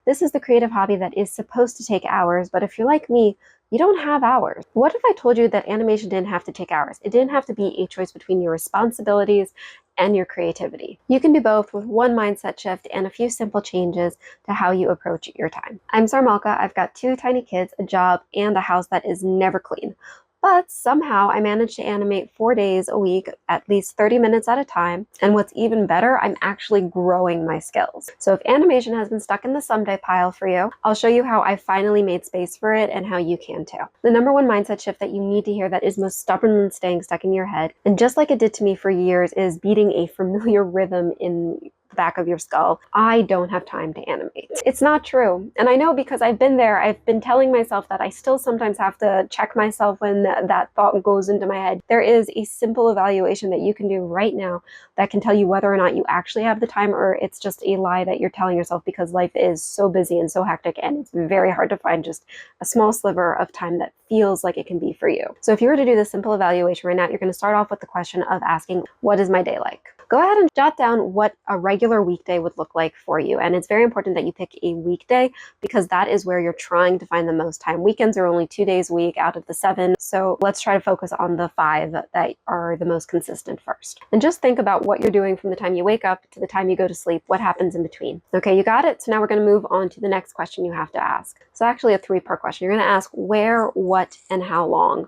This is the creative hobby that is supposed to take hours, but if you're like me, you don't have hours. What if I told you that animation didn't have to take hours? It didn't have to be a choice between your responsibilities and your creativity. You can do both with one mindset shift and a few simple changes to how you approach your time. I'm Sarmalka. I've got 2 tiny kids, a job, and a house that is never clean. But somehow I managed to animate 4 days a week, at least 30 minutes at a time. And what's even better, I'm actually growing my skills. So if animation has been stuck in the someday pile for you, I'll show you how I finally made space for it and how you can too. The number one mindset shift that you need to hear that is most stubborn than staying stuck in your head, and just like it did to me for years, is beating a familiar rhythm in the back of your skull. I don't have time to animate. It's not true. And I know because I've been there. I've been telling myself that I still sometimes have to check myself when that thought goes into my head. There is a simple evaluation that you can do right now that can tell you whether or not you actually have the time or it's just a lie that you're telling yourself because life is so busy and so hectic and it's very hard to find just a small sliver of time that feels like it can be for you. So if you were to do this simple evaluation right now, you're going to start off with the question of asking, what is my day like? Go ahead and jot down what a regular weekday would look like for you. And it's very important that you pick a weekday because that is where you're trying to find the most time. Weekends are only 2 days a week out of the 7. So let's try to focus on the 5 that are the most consistent first. And just think about what you're doing from the time you wake up to the time you go to sleep, what happens in between. Okay, you got it? So now we're going to move on to the next question you have to ask. So actually a 3-part question. You're going to ask where, what, and how long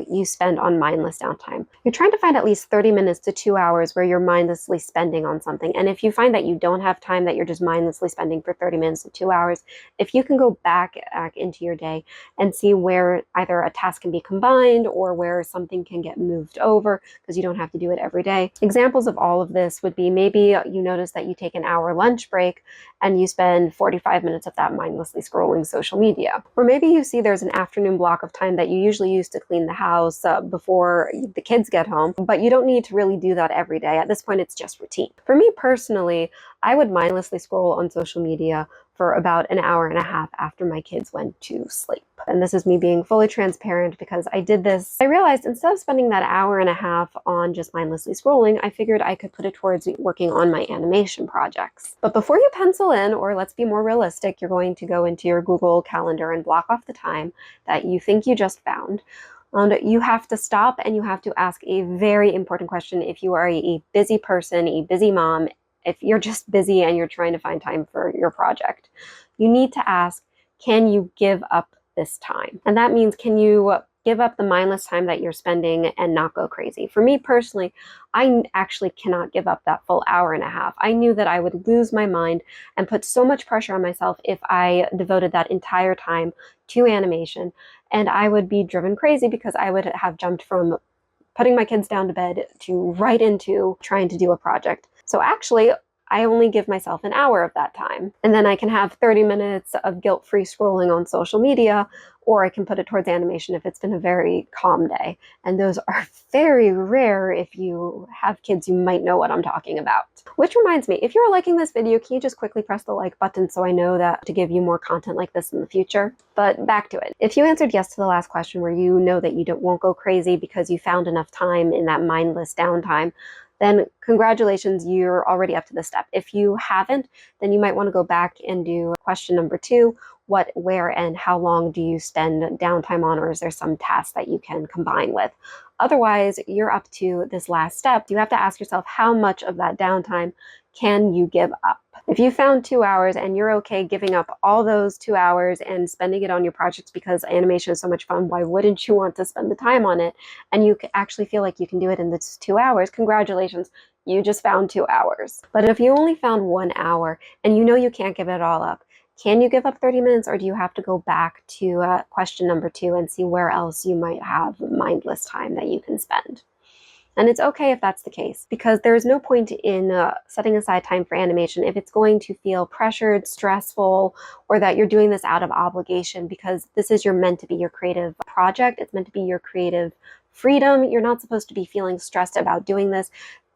you spend on mindless downtime. You're trying to find at least 30 minutes to 2 hours where you're mindlessly spending on something. And if you find that you don't have time, that you're just mindlessly spending for 30 minutes to 2 hours, if you can go back into your day and see where either a task can be combined or where something can get moved over because you don't have to do it every day. Examples of all of this would be maybe you notice that you take an hour lunch break and you spend 45 minutes of that mindlessly scrolling social media. Or maybe you see there's an afternoon block of time that you usually use to clean the house before the kids get home, but you don't need to really do that every day. At this point, it's just routine. For me personally, I would mindlessly scroll on social media for about an hour and a half after my kids went to sleep. And this is me being fully transparent because I did this. I realized instead of spending that hour and a half on just mindlessly scrolling, I figured I could put it towards working on my animation projects. But before you pencil in, or let's be more realistic, you're going to go into your Google Calendar and block off the time that you think you just found. You have to stop and you have to ask a very important question if you are a busy person, a busy mom, if you're just busy and you're trying to find time for your project. You need to ask, can you give up this time? And that means, can you give up the mindless time that you're spending and not go crazy? For me personally, I actually cannot give up that full hour and a half. I knew that I would lose my mind and put so much pressure on myself if I devoted that entire time to animation. And I would be driven crazy because I would have jumped from putting my kids down to bed to right into trying to do a project. So actually, I only give myself an hour of that time. And then I can have 30 minutes of guilt-free scrolling on social media, or I can put it towards animation if it's been a very calm day. And those are very rare. If you have kids, you might know what I'm talking about. Which reminds me, if you're liking this video, can you just quickly press the like button so I know that to give you more content like this in the future? But back to it. If you answered yes to the last question where you know that you won't go crazy because you found enough time in that mindless downtime, then congratulations, you're already up to this step. If you haven't, then you might want to go back and do question number 2. What, where, and how long do you spend downtime on, or is there some task that you can combine with? Otherwise, you're up to this last step. You have to ask yourself, how much of that downtime can you give up? If you found 2 hours and you're okay giving up all those 2 hours and spending it on your projects because animation is so much fun, why wouldn't you want to spend the time on it? And you actually feel like you can do it in this 2 hours, congratulations, you just found 2 hours. But if you only found 1 hour and you know you can't give it all up, can you give up 30 minutes, or do you have to go back to question number 2 and see where else you might have mindless time that you can spend? And it's okay if that's the case, because there's no point in setting aside time for animation if it's going to feel pressured, stressful, or that you're doing this out of obligation, because this is meant to be your creative project. It's meant to be your creative freedom. You're not supposed to be feeling stressed about doing this.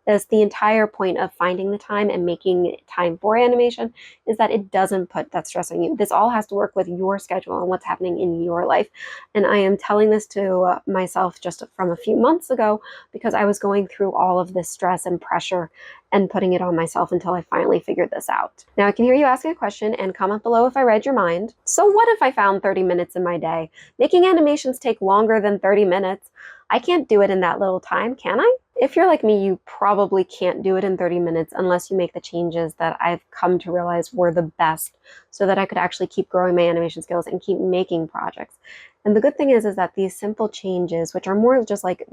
That's the entire point of finding the time and making time for animation, is that it doesn't put that stress on you. This all has to work with your schedule and what's happening in your life. And I am telling this to myself just from a few months ago because I was going through all of this stress and pressure and putting it on myself until I finally figured this out. Now I can hear you asking a question, and comment below if I read your mind. So what if I found 30 minutes in my day? Making animations take longer than 30 minutes. I can't do it in that little time, can I? If you're like me, you probably can't do it in 30 minutes unless you make the changes that I've come to realize were the best so that I could actually keep growing my animation skills and keep making projects. And the good thing is that these simple changes, which are more just like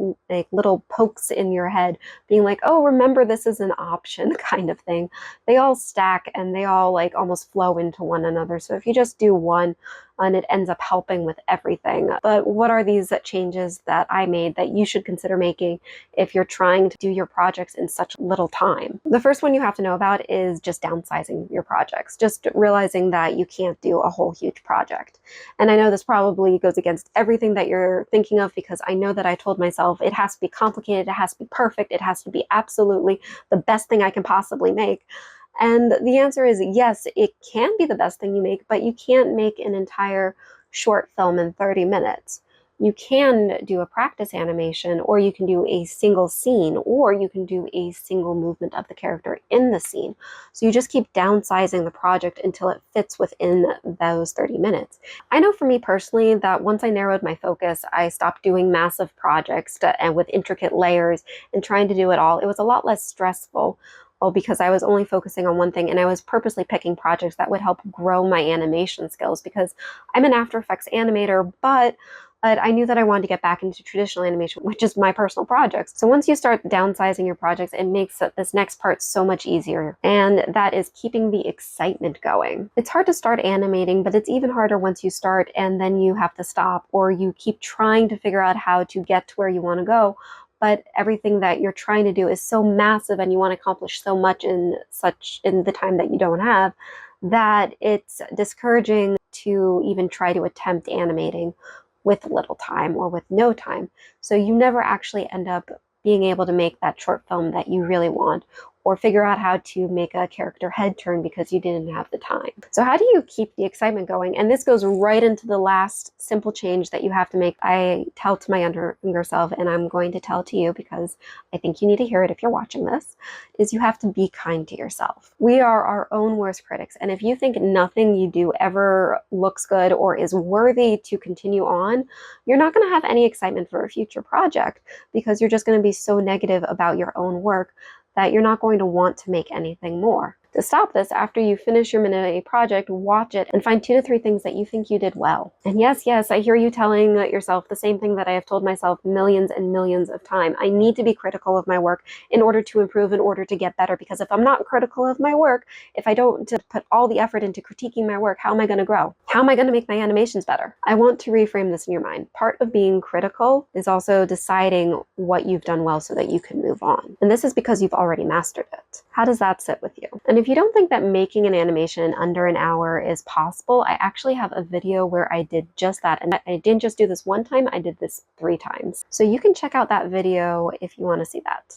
little pokes in your head, being like, oh, remember this is an option kind of thing, they all stack and they all like almost flow into one another. So if you just do one, and it ends up helping with everything. But what are these changes that I made that you should consider making if you're trying to do your projects in such little time? The first one you have to know about is just downsizing your projects. Just realizing that you can't do a whole huge project. And I know this probably goes against everything that you're thinking of, because I know that I told myself it has to be complicated, it has to be perfect, it has to be absolutely the best thing I can possibly make. And the answer is yes, it can be the best thing you make, but you can't make an entire short film in 30 minutes. You can do a practice animation, or you can do a single scene, or you can do a single movement of the character in the scene. So you just keep downsizing the project until it fits within those 30 minutes. I know for me personally that once I narrowed my focus, I stopped doing massive projects and with intricate layers and trying to do it all. It was a lot less stressful. Because I was only focusing on one thing, and I was purposely picking projects that would help grow my animation skills, because I'm an After Effects animator, but I knew that I wanted to get back into traditional animation, which is my personal projects. So once you start downsizing your projects, it makes this next part so much easier, and that is keeping the excitement going. It's hard to start animating, but it's even harder once you start and then you have to stop, or you keep trying to figure out how to get to where you want to go, but everything that you're trying to do is so massive and you want to accomplish so much in the time that you don't have, that it's discouraging to even try to attempt animating with little time or with no time. So you never actually end up being able to make that short film that you really want, or figure out how to make a character head turn because you didn't have the time. So how do you keep the excitement going? And this goes right into the last simple change that you have to make. I tell to my younger self, and I'm going to tell to you because I think you need to hear it if you're watching this, is you have to be kind to yourself. We are our own worst critics. And if you think nothing you do ever looks good or is worthy to continue on, you're not going to have any excitement for a future project, because you're just going to be so negative about your own work that you're not going to want to make anything more. To stop this, after you finish your minute a project, watch it and find 2 to 3 things that you think you did well. And yes, I hear you telling yourself the same thing that I have told myself millions and millions of times. I need to be critical of my work in order to improve, in order to get better, because if I'm not critical of my work, if I don't put all the effort into critiquing my work, how am I going to grow? How am I going to make my animations better? I want to reframe this in your mind. Part of being critical is also deciding what you've done well so that you can move on. And this is because you've already mastered it. How does that sit with you? And if you don't think that making an animation under an hour is possible, I actually have a video where I did just that. And I didn't just do this one time, I did this 3 times. So you can check out that video if you want to see that.